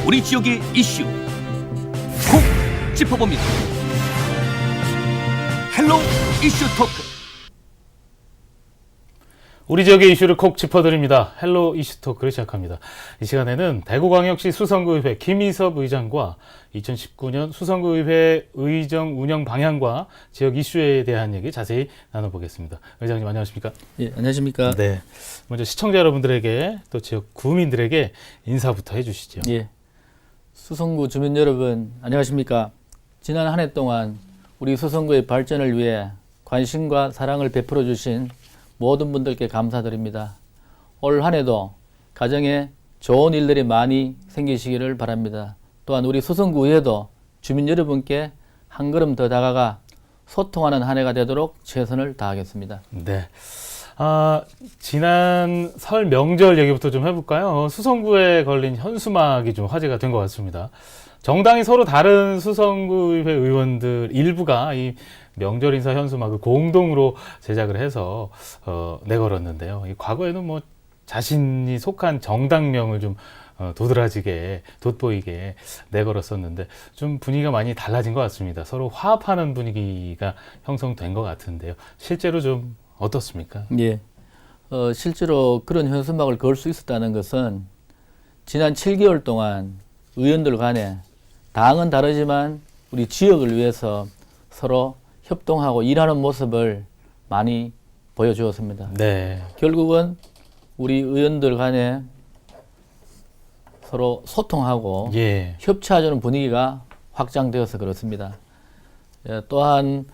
우리 지역의 이슈 콕 짚어봅니다. 헬로 이슈 토크. 우리 지역의 이슈를 콕 짚어드립니다. 헬로 이슈 토크를 시작합니다. 이 시간에는 대구광역시 수성구의회 김희섭 의장과 2019년 수성구의회 의정 운영 방향과 지역 이슈에 대한 얘기 자세히 나눠보겠습니다. 의장님 안녕하십니까? 예, 안녕하십니까? 네. 먼저 시청자 여러분들에게 또 지역 구민들에게 인사부터 해주시죠. 예. 수성구 주민 여러분 안녕하십니까? 지난 한 해 동안 우리 수성구의 발전을 위해 관심과 사랑을 베풀어 주신 모든 분들께 감사드립니다. 올 한 해도 가정에 좋은 일들이 많이 생기시기를 바랍니다. 또한 우리 수성구의회도 주민 여러분께 한 걸음 더 다가가 소통하는 한 해가 되도록 최선을 다하겠습니다. 네. 지난 설 명절 얘기부터 좀 해볼까요? 수성구에 걸린 현수막이 좀 화제가 된 것 같습니다. 정당이 서로 다른 수성구의회 의원들 일부가 이 명절 인사 현수막을 공동으로 제작을 해서 내걸었는데요. 과거에는 뭐 자신이 속한 정당명을 좀 도드라지게 돋보이게 내걸었었는데 좀 분위기가 많이 달라진 것 같습니다. 서로 화합하는 분위기가 형성된 것 같은데요. 실제로 좀 어떻습니까? 예. 실제로 그런 현수막을 걸 수 있었다는 것은 지난 7개월 동안 의원들 간에 당은 다르지만 우리 지역을 위해서 서로 협동하고 일하는 모습을 많이 보여주었습니다. 네. 결국은 우리 의원들 간에 서로 소통하고 예. 협치해주는 분위기가 확장되어서 그렇습니다. 예, 또한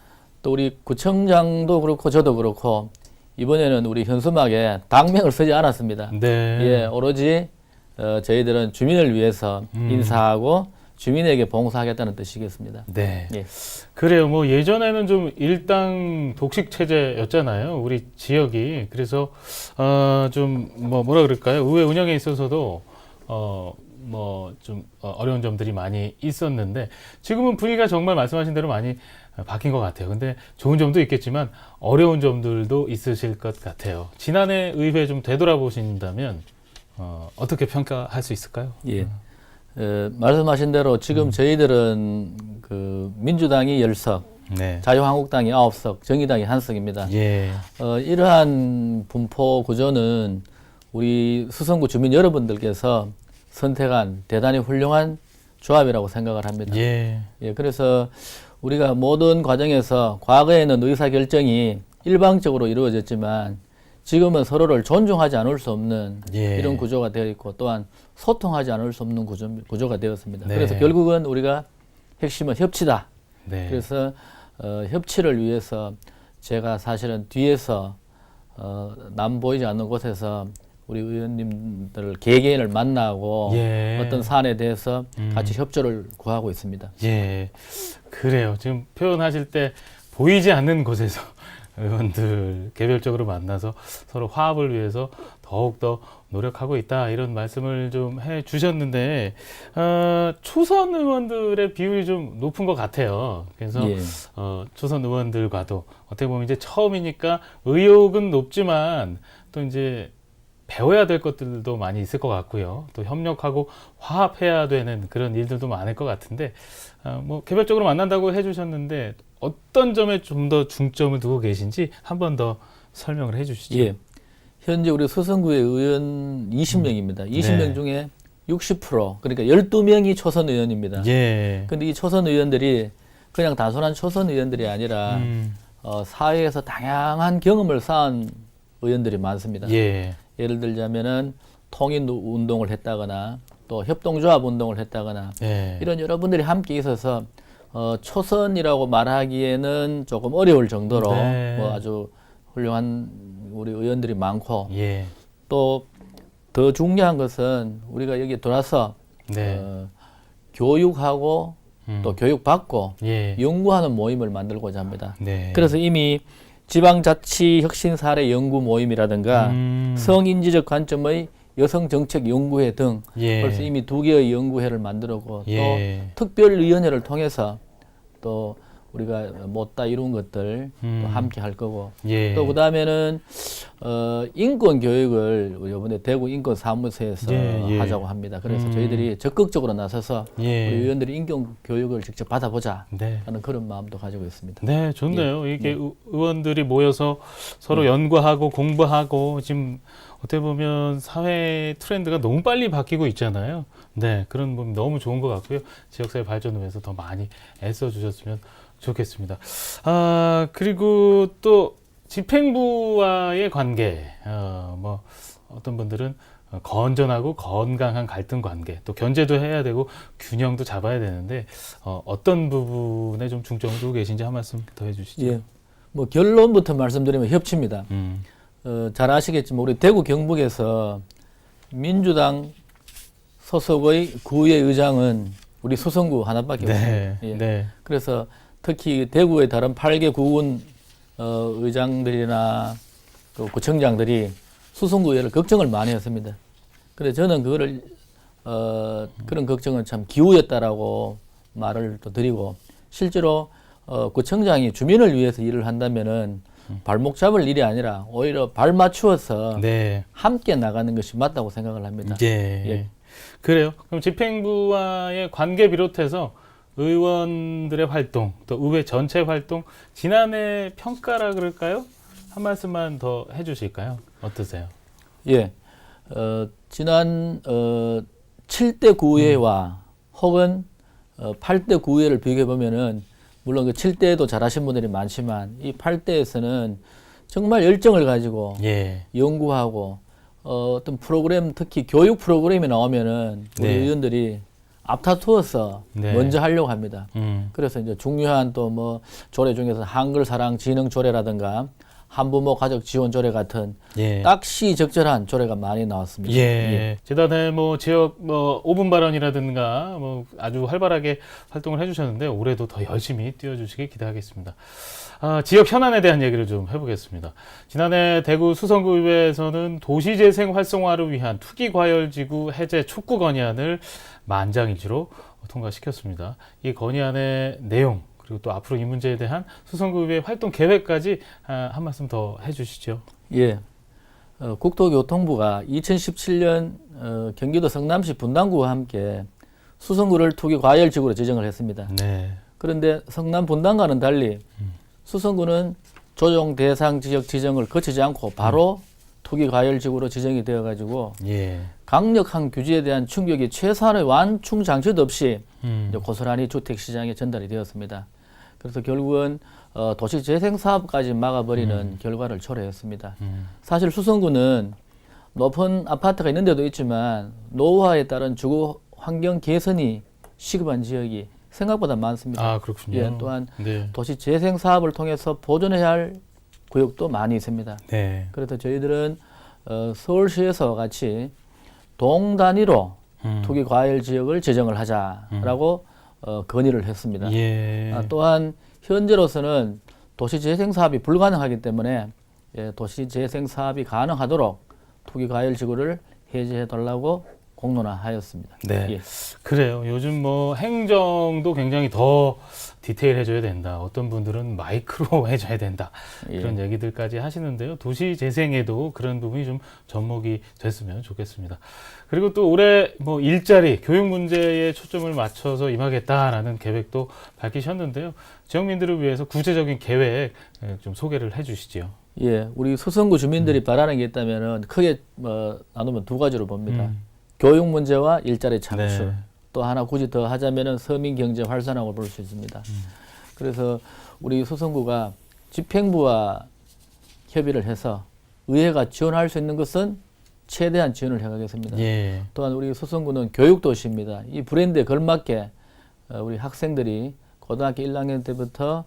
또 우리 구청장도 그렇고 저도 그렇고 이번에는 우리 현수막에 당명을 쓰지 않았습니다. 네. 예, 오로지 저희들은 주민을 위해서 인사하고 주민에게 봉사하겠다는 뜻이겠습니다. 네. 예. 그래요. 뭐 예전에는 좀 일당 독식 체제였잖아요. 우리 지역이. 그래서 좀 뭐라 그럴까요? 의회 운영에 있어서도 뭐 좀 어려운 점들이 많이 있었는데 지금은 분위기가 정말 말씀하신 대로 많이 바뀐 것 같아요. 근데 좋은 점도 있겠지만 어려운 점들도 있으실 것 같아요. 지난해 의회 좀 되돌아보신다면 어떻게 평가할 수 있을까요? 예. 말씀하신 대로 지금 저희들은 그 민주당이 10석, 네. 자유한국당이 9석, 정의당이 1석입니다. 예. 이러한 분포 구조는 우리 수성구 주민 여러분들께서 선택한 대단히 훌륭한 조합이라고 생각을 합니다. 예. 예, 그래서 우리가 모든 과정에서 과거에는 의사결정이 일방적으로 이루어졌지만 지금은 서로를 존중하지 않을 수 없는 예. 이런 구조가 되어 있고 또한 소통하지 않을 수 없는 구조가 되었습니다. 네. 그래서 결국은 우리가 핵심은 협치다. 네. 그래서 협치를 위해서 제가 사실은 뒤에서 남 보이지 않는 곳에서 우리 의원님들 개개인을 만나고 예. 어떤 사안에 대해서 같이 협조를 구하고 있습니다. 예. 그래요. 지금 표현하실 때 보이지 않는 곳에서 의원들 개별적으로 만나서 서로 화합을 위해서 더욱더 노력하고 있다 이런 말씀을 좀 해 주셨는데 초선 의원들의 비율이 좀 높은 것 같아요. 그래서 예. 초선 의원들과도 어떻게 보면 이제 처음이니까 의욕은 높지만 또 이제 배워야 될 것들도 많이 있을 것 같고요. 또 협력하고 화합해야 되는 그런 일들도 많을 것 같은데 뭐 개별적으로 만난다고 해주셨는데 어떤 점에 좀 더 중점을 두고 계신지 한 번 더 설명을 해주시죠. 예. 현재 우리 수성구의 의원 20명입니다. 20명 네. 중에 60% 그러니까 12명이 초선 의원입니다. 예. 근데 이 초선 의원들이 그냥 단순한 초선 의원들이 아니라 사회에서 다양한 경험을 쌓은 의원들이 많습니다. 예. 예를 들자면은 통일 운동을 했다거나 또 협동조합 운동을 했다거나 예. 이런 여러분들이 함께 있어서 초선이라고 말하기에는 조금 어려울 정도로 네. 뭐 아주 훌륭한 우리 의원들이 많고 예. 또 더 중요한 것은 우리가 여기 돌아서 네. 교육하고 또 교육받고 예. 연구하는 모임을 만들고자 합니다. 네. 그래서 이미 지방자치 혁신 사례 연구 모임이라든가 성인지적 관점의 여성정책연구회 등 예. 벌써 이미 2개의 연구회를 만들었고 예. 또 특별위원회를 통해서 또 우리가 못다 이룬 것들 또 함께 할 거고 예. 또 그다음에는 인권 교육을 이번에 대구 인권 사무소에서 예. 하자고 합니다. 그래서 저희들이 적극적으로 나서서 예. 우리 의원들이 인권 교육을 직접 받아보자 네. 하는 그런 마음도 가지고 있습니다. 네, 좋네요. 이게 의원들이 모여서 서로 연구하고 공부하고 지금 어떻게 보면 사회 트렌드가 너무 빨리 바뀌고 있잖아요. 네, 그런 부분 너무 좋은 것 같고요. 지역사회 발전을 위해서 더 많이 애써 주셨으면 좋겠습니다. 아, 그리고 또 집행부와의 관계, 뭐 어떤 분들은 건전하고 건강한 갈등 관계, 또 견제도 해야 되고 균형도 잡아야 되는데 어떤 부분에 좀 중점을 두고 계신지 한 말씀 더 해주시죠. 예, 뭐 결론부터 말씀드리면 협치입니다. 잘 아시겠지만 우리 대구 경북에서 민주당 소속의 구의 의장은 우리 수성구 하나밖에 없습니다. 네, 예. 네, 그래서 특히 대구의 다른 8개 구군 의장들이나 또 구청장들이 수성구의회를 걱정을 많이 했습니다. 그래서 저는 그거를 그런 걱정은 참 기우였다라고 말을 또 드리고 실제로 구청장이 주민을 위해서 일을 한다면은 발목 잡을 일이 아니라 오히려 발 맞추어서 네. 함께 나가는 것이 맞다고 생각을 합니다. 예. 예. 그래요. 그럼 집행부와의 관계 비롯해서 의원들의 활동, 또 의회 전체 활동, 지난해 평가라 그럴까요? 한 말씀만 더 해주실까요? 어떠세요? 예, 지난 7대 구의회와 혹은 8대 구의회를 비교해 보면은 물론 그 7대에도 잘하신 분들이 많지만 이 8대에서는 정말 열정을 가지고 예. 연구하고 어떤 프로그램 특히 교육 프로그램이 나오면은 우리 네. 의원들이 앞다투어서 네. 먼저 하려고 합니다. 그래서 그래서 이제 중요한 또 뭐 조례 중에서 한글 사랑 진흥 조례라든가 한부모 가족 지원 조례 같은 예. 딱 시적절한 조례가 많이 나왔습니다. 예. 재단의 뭐 지역 뭐 5분 발언이라든가 뭐 아주 활발하게 활동을 해주셨는데 올해도 더 열심히 뛰어주시길 기대하겠습니다. 아, 지역 현안에 대한 얘기를 좀 해보겠습니다. 지난해 대구 수성구의회에서는 도시재생 활성화를 위한 투기과열지구 해제 촉구 건의안을 만장일치로 통과시켰습니다. 이 건의안의 내용 그리고 또 앞으로 이 문제에 대한 수성구의회 활동 계획까지 한 말씀 더 해주시죠. 예. 국토교통부가 2017년 경기도 성남시 분당구와 함께 수성구를 투기과열지구로 지정을 했습니다. 네. 그런데 성남 분당과는 달리 수성구는 조정 대상 지역 지정을 거치지 않고 바로 투기과열지구로 지정이 되어가지고 예. 강력한 규제에 대한 충격이 최소한의 완충 장치도 없이 이제 음. 고스란히 주택시장에 전달이 되었습니다. 그래서 결국은 도시재생사업까지 막아버리는 결과를 초래했습니다. 사실 수성구는 높은 아파트가 있는 데도 있지만 노후화에 따른 주거 환경 개선이 시급한 지역이 생각보다 많습니다. 아, 그렇군요. 예, 또한 네. 도시재생사업을 통해서 보존해야 할 구역도 많이 있습니다. 네. 그래서 저희들은 서울시에서 같이 동 단위로 투기과열 지역을 지정을 하자라고 건의를 했습니다. 예. 또한 현재로서는 도시재생사업이 불가능하기 때문에 도시재생사업이 가능하도록 투기과열지구를 해제해달라고 공론화하였습니다. 네. 예. 그래요. 요즘 뭐 행정도 굉장히 더 디테일해져야 된다. 어떤 분들은 마이크로 해줘야 된다. 예. 그런 얘기들까지 하시는데요. 도시 재생에도 그런 부분이 좀 접목이 됐으면 좋겠습니다. 그리고 또 올해 뭐 일자리, 교육 문제에 초점을 맞춰서 임하겠다라는 계획도 밝히셨는데요. 지역민들을 위해서 구체적인 계획 좀 소개를 해주시죠. 예, 우리 수성구 주민들이 바라는 게 있다면은 크게 나누면 두 가지로 봅니다. 교육 문제와 일자리 창출. 네. 또 하나 굳이 더 하자면은 서민 경제 활성화를 볼 수 있습니다. 그래서 우리 수성구가 집행부와 협의를 해서 의회가 지원할 수 있는 것은 최대한 지원을 해가겠습니다. 예. 또한 우리 수성구는 교육 도시입니다. 이 브랜드에 걸맞게 우리 학생들이 고등학교 1학년 때부터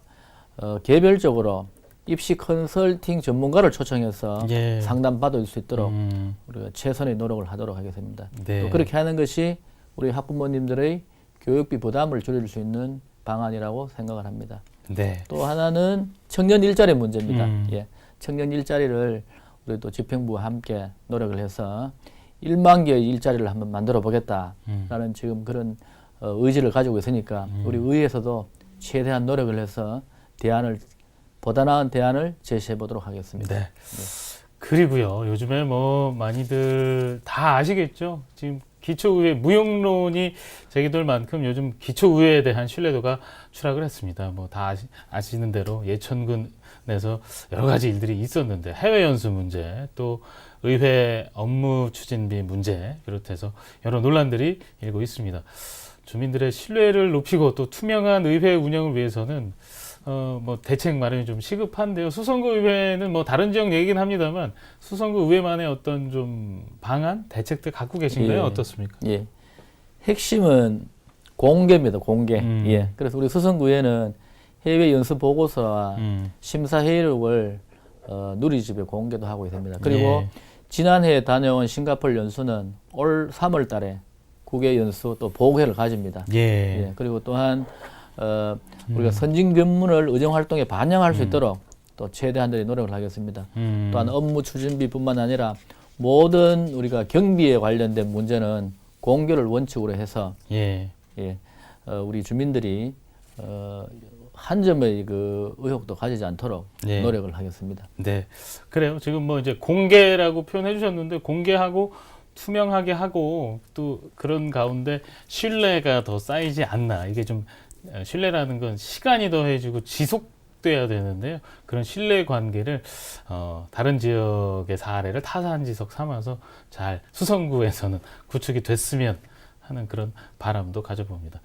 개별적으로 입시 컨설팅 전문가를 초청해서 예. 상담받을 수 있도록 음. 우리가 최선의 노력을 하도록 하겠습니다. 네. 또 그렇게 하는 것이 우리 학부모님들의 교육비 부담을 줄일 수 있는 방안이라고 생각을 합니다. 네. 또 하나는 청년 일자리 문제입니다. 음. 예, 청년 일자리를 우리 또 집행부와 함께 노력을 해서 1만 개의 일자리를 한번 만들어 보겠다라는 지금 그런 의지를 가지고 있으니까 우리 의회에서도 최대한 노력을 해서 보다 나은 대안을 제시해 보도록 하겠습니다. 네. 그리고요, 요즘에 뭐 많이들 다 아시겠죠? 지금 기초의회 무용론이 제기될 만큼 요즘 기초의회에 대한 신뢰도가 추락을 했습니다. 뭐 다 아시는 대로 예천군에서 여러 가지 일들이 있었는데 해외 연수 문제, 또 의회 업무 추진비 문제 비롯해서 여러 논란들이 일고 있습니다. 주민들의 신뢰를 높이고 또 투명한 의회 운영을 위해서는 뭐 대책 마련이 좀 시급한데요. 수성구 의회는 뭐 다른 지역 얘기긴 합니다만 수성구 의회만의 어떤 좀 방안, 대책들 갖고 계신가요? 예. 어떻습니까? 예. 핵심은 공개입니다. 공개. 예. 그래서 우리 수성구에는 해외 연수 보고서와 심사 회의록을 누리집에 공개도 하고 있습니다. 그리고 예. 지난해 다녀온 싱가포르 연수는 올 3월 달에 국외 연수 또 보고회를 가집니다. 예. 예. 그리고 또한 우리가 선진 견문을 의정 활동에 반영할 수 있도록 또 최대한들의 노력을 하겠습니다. 또한 업무 추진비뿐만 아니라 모든 우리가 경비에 관련된 문제는 공개를 원칙으로 해서 예. 우리 주민들이 한 점의 그 의혹도 가지지 않도록 예. 노력을 하겠습니다. 네. 그래요. 지금 뭐 이제 공개라고 표현해 주셨는데 공개하고 투명하게 하고 또 그런 가운데 신뢰가 더 쌓이지 않나. 이게 좀 신뢰라는 건 시간이 더해지고 지속돼야 되는데요. 그런 신뢰 관계를 다른 지역의 사례를 타산지석 삼아서 잘 수성구에서는 구축이 됐으면 하는 그런 바람도 가져봅니다.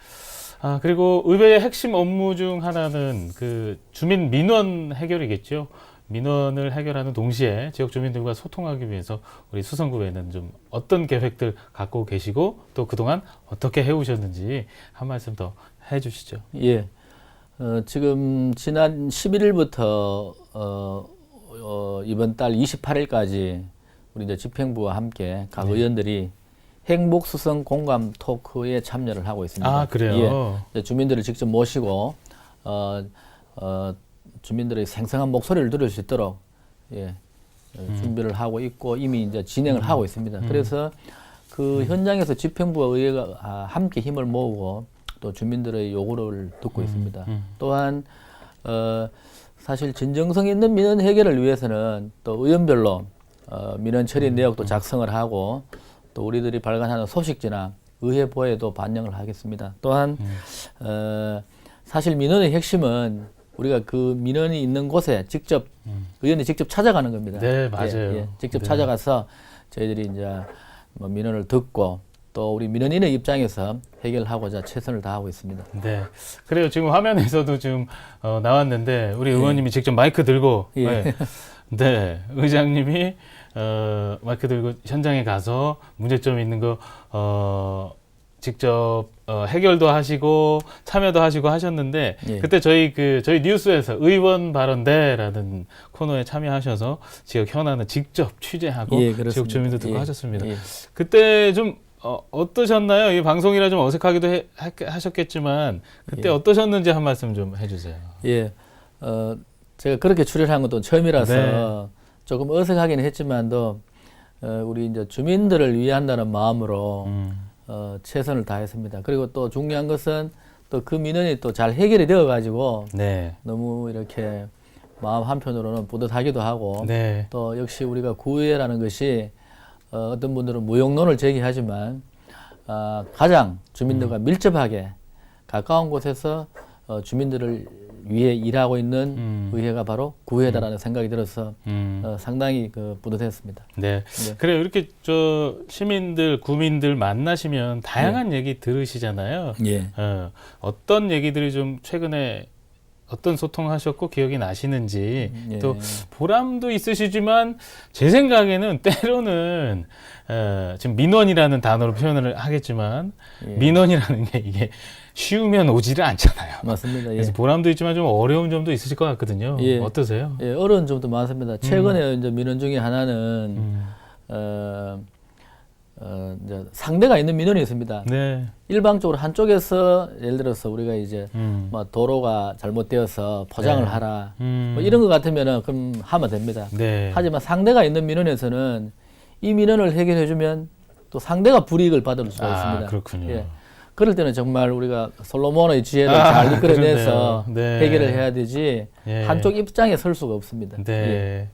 그리고 의회의 핵심 업무 중 하나는 그 주민 민원 해결이겠죠. 민원을 해결하는 동시에 지역 주민들과 소통하기 위해서 우리 수성구에는 좀 어떤 계획들 갖고 계시고 또 그동안 어떻게 해오셨는지 한 말씀 더 해주시죠. 예. 지금 지난 11일부터 이번 달 28일까지 우리 이제 집행부와 함께 각 의원들이 행복수성 공감 토크에 참여를 하고 있습니다. 그래요? 예. 주민들을 직접 모시고 주민들의 생생한 목소리를 들을 수 있도록 준비를 하고 있고 이미 이제 진행을 하고 있습니다. 그래서 그 현장에서 집행부와 의회가 함께 힘을 모으고 또 주민들의 요구를 듣고 있습니다. 또한 사실 진정성 있는 민원 해결을 위해서는 또 의원별로 민원 처리 내역도 작성을 하고 또 우리들이 발간하는 소식지나 의회 보에도 반영을 하겠습니다. 또한 사실 민원의 핵심은 우리가 그 민원이 있는 곳에 직접 의원이 직접 찾아가는 겁니다. 네, 맞아요. 직접 네. 찾아가서 저희들이 이제 뭐 민원을 듣고 또 우리 민원인의 입장에서 해결하고자 최선을 다하고 있습니다. 네, 그래요. 지금 화면에서도 지금 나왔는데 우리 의원님이 직접 마이크 들고 네, 의장님이 마이크 들고 현장에 가서 문제점 있는 거 직접 해결도 하시고 참여도 하시고 하셨는데 그때 저희 뉴스에서 의원 발언대라는 코너에 참여하셔서 지역 현안을 직접 취재하고 지역 주민들 듣고 하셨습니다. 그때 좀 어떠셨나요? 이 방송이라 좀 어색하기도 하셨겠지만 그때 어떠셨는지 한 말씀 좀 해주세요. 제가 그렇게 출연한 것도 처음이라서 조금 어색하긴 했지만도 우리 이제 주민들을 위한다는 마음으로 최선을 다했습니다. 그리고 또 중요한 것은 또 그 민원이 또 잘 해결이 되어 가지고 너무 이렇게 마음 한편으로는 뿌듯하기도 하고 또 역시 우리가 구의회라는 것이 어떤 분들은 무용론을 제기하지만 가장 주민들과 밀접하게 가까운 곳에서 주민들을 위해 일하고 있는 의회가 바로 구의회다라는 생각이 들어서 상당히 뿌듯했습니다. 네. 그래요. 이렇게 시민들, 구민들 만나시면 다양한 얘기 들으시잖아요. 어떤 얘기들이 좀 최근에 어떤 소통하셨고 기억이 나시는지 또 보람도 있으시지만 제 생각에는 때로는 지금 민원이라는 단어로 표현을 하겠지만 민원이라는 게 이게 쉬우면 오지를 않잖아요. 맞습니다. 그래서 보람도 있지만 좀 어려운 점도 있으실 것 같거든요. 어떠세요? 어려운 점도 많습니다. 최근에 이제 민원 중에 하나는 이제 상대가 있는 민원이 있습니다. 일방적으로 한쪽에서 예를 들어서 우리가 이제 뭐 도로가 잘못되어서 포장을 하라 뭐 이런 것 같으면은 그럼 하면 됩니다. 하지만 상대가 있는 민원에서는 이 민원을 해결해주면 또 상대가 불이익을 받을 수가 있습니다. 그렇군요. 그럴 때는 정말 우리가 솔로몬의 지혜를 잘 이끌어내서 그렇네요. 네. 해결을 해야 되지 예. 한쪽 입장에 설 수가 없습니다. 네. 예.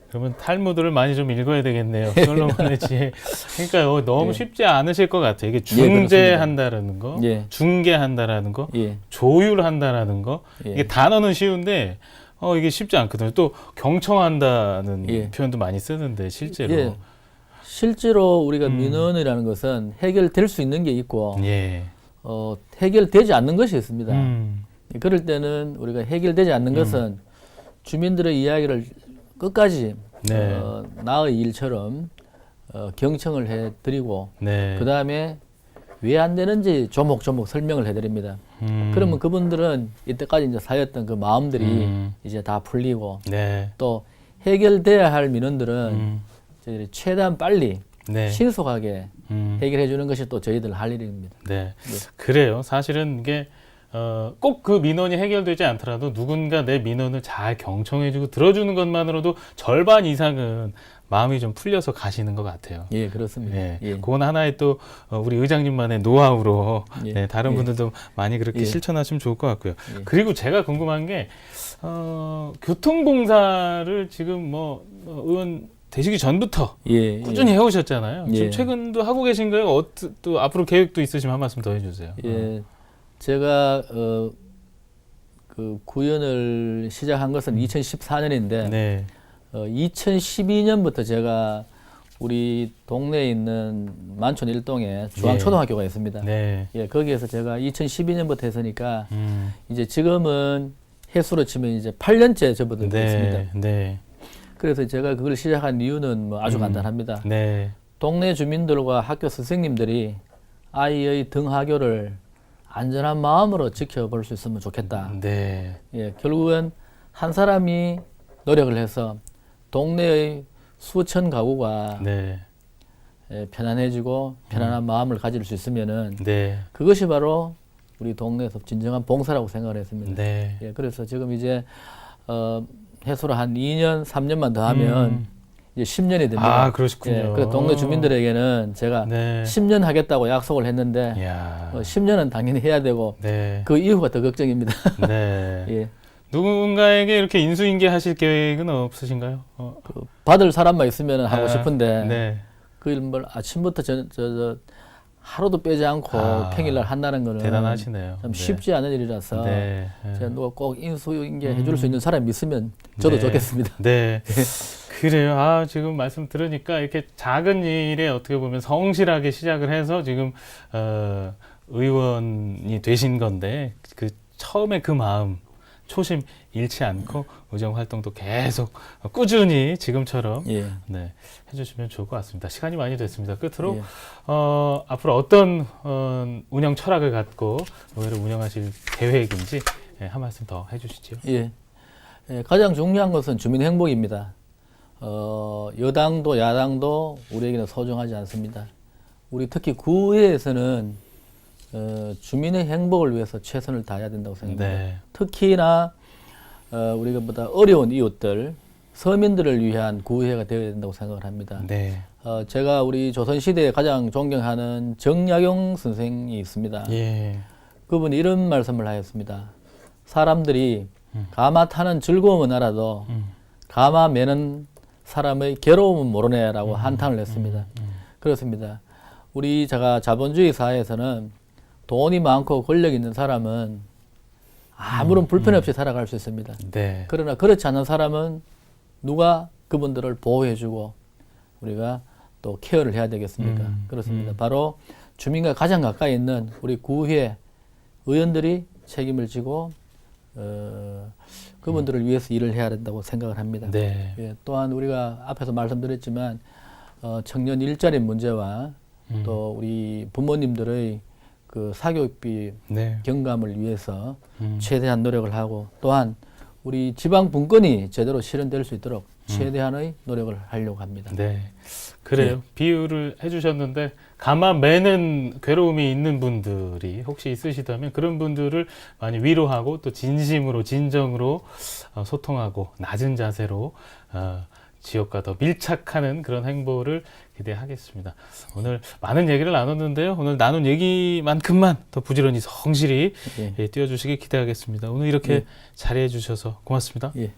그러면 탈무드를 많이 좀 읽어야 되겠네요. 솔로몬의 지혜. 그러니까요, 너무 예. 쉽지 않으실 것 같아요. 이게 그렇습니다. 중재한다라는 거, 예. 중개한다라는 거, 예. 조율한다라는 거. 예. 이게 단어는 쉬운데 이게 쉽지 않거든요. 또 경청한다는 예. 표현도 많이 쓰는데 실제로. 예. 실제로 우리가 민원이라는 것은 해결될 수 있는 게 있고 예. 해결되지 않는 것이 있습니다. 음. 그럴 때는 우리가 해결되지 않는 것은 주민들의 이야기를 끝까지 네. 나의 일처럼 경청을 해드리고 네. 그 다음에 왜 안 되는지 조목조목 설명을 해드립니다. 그러면 그분들은 이때까지 이제 쌓였던 그 마음들이 이제 다 풀리고 네. 또 해결돼야 할 민원들은 저희들이 최대한 빨리 네. 신속하게 해결해 주는 것이 또 저희들 할 일입니다. 네. 그래요. 사실은 이게 꼭 그 민원이 해결되지 않더라도 누군가 내 민원을 잘 경청해주고 들어주는 것만으로도 절반 이상은 마음이 좀 풀려서 가시는 것 같아요. 예, 그렇습니다. 네. 예. 그건 하나의 또 우리 의장님만의 노하우로 예. 네, 다른 예. 분들도 많이 그렇게 예. 실천하시면 좋을 것 같고요. 예. 그리고 제가 궁금한 게 교통봉사를 지금 뭐 의원 되시기 전부터 예, 꾸준히 해오셨잖아요. 예. 지금 최근도 하고 계신 거예요? 또 앞으로 계획도 있으시면 한 말씀 더 해주세요. 예, 제가 그 구연을 시작한 것은 2014년인데 네. 2012년부터 제가 우리 동네에 있는 만촌 일동에 중앙초등학교가 있습니다. 네. 예, 거기에서 제가 2012년부터 했으니까 이제 지금은 해수로 치면 이제 8년째 접어들고 있습니다. 네. 네. 그래서 제가 그걸 시작한 이유는 뭐 아주 간단합니다. 네. 동네 주민들과 학교 선생님들이 아이의 등하교를 안전한 마음으로 지켜볼 수 있으면 좋겠다. 네. 예, 결국은 한 사람이 노력을 해서 동네의 수천 가구가 네. 편안해지고 편안한 마음을 가질 수 있으면은 네. 그것이 바로 우리 동네에서 진정한 봉사라고 생각을 했습니다. 네. 예, 그래서 지금 이제 해수로 한 2년, 3년만 더 하면 이제 10년이 됩니다. 아, 그러시군요. 예, 그래서 동네 주민들에게는 제가 네. 10년 하겠다고 약속을 했는데 이야. 10년은 당연히 해야 되고 네. 그 이후가 더 걱정입니다. 네. 예. 누군가에게 이렇게 인수인계 하실 계획은 없으신가요? 그 받을 사람만 있으면 하고 아, 싶은데 네. 그 일 뭘 아침부터 저 하루도 빼지 않고 평일날 한다는 거는 대단하시네요. 참 네. 쉽지 않은 일이라서 네. 제가 누가 꼭 인수인계 해줄 수 있는 사람이 있으면 저도 네. 좋겠습니다. 네. 그래요. 아, 지금 말씀 들으니까 이렇게 작은 일에 어떻게 보면 성실하게 시작을 해서 지금 의원이 되신 건데 그 처음에 그 마음 초심 잃지 않고 의정 활동도 계속 꾸준히 지금처럼 예. 네, 해주시면 좋을 것 같습니다. 시간이 많이 됐습니다. 끝으로 예. 앞으로 어떤 운영 철학을 갖고 의회를 운영하실 계획인지 한 말씀 더 해주시죠. 예. 예, 가장 중요한 것은 주민 행복입니다. 여당도 야당도 우리에게는 소중하지 않습니다. 우리 특히 구의회에서는 주민의 행복을 위해서 최선을 다해야 된다고 생각합니다. 네. 특히나 우리가 보다 어려운 이웃들, 서민들을 위한 구의회가 되어야 된다고 생각을 합니다. 네. 제가 우리 조선시대에 가장 존경하는 정약용 선생이 있습니다. 예. 그분이 이런 말씀을 하였습니다. 사람들이 가마 타는 즐거움은 알아도 가마 매는 사람의 괴로움은 모르네라고 한탄을 했습니다. 그렇습니다. 우리 제가 자본주의 사회에서는 돈이 많고 권력 있는 사람은 아무런 불편 없이 살아갈 수 있습니다. 네. 그러나 그렇지 않은 사람은 누가 그분들을 보호해주고 우리가 또 케어를 해야 되겠습니까? 그렇습니다. 바로 주민과 가장 가까이 있는 우리 구의회 의원들이 책임을 지고 그분들을 위해서 일을 해야 된다고 생각을 합니다. 네. 예, 또한 우리가 앞에서 말씀드렸지만 청년 일자리 문제와 또 우리 부모님들의 그 사교육비 네. 경감을 위해서 최대한 노력을 하고 또한 우리 지방 분권이 제대로 실현될 수 있도록 최대한의 노력을 하려고 합니다. 네. 그래요. 비유를 해주셨는데 가마 매는 괴로움이 있는 분들이 혹시 있으시다면 그런 분들을 많이 위로하고 또 진심으로 진정으로 소통하고 낮은 자세로 지역과 더 밀착하는 그런 행보를 기대하겠습니다. 오늘 많은 얘기를 나눴는데요. 오늘 나눈 얘기만큼만 더 부지런히 성실히 예. 띄워주시기 기대하겠습니다. 오늘 이렇게 예. 자리해 주셔서 고맙습니다. 예.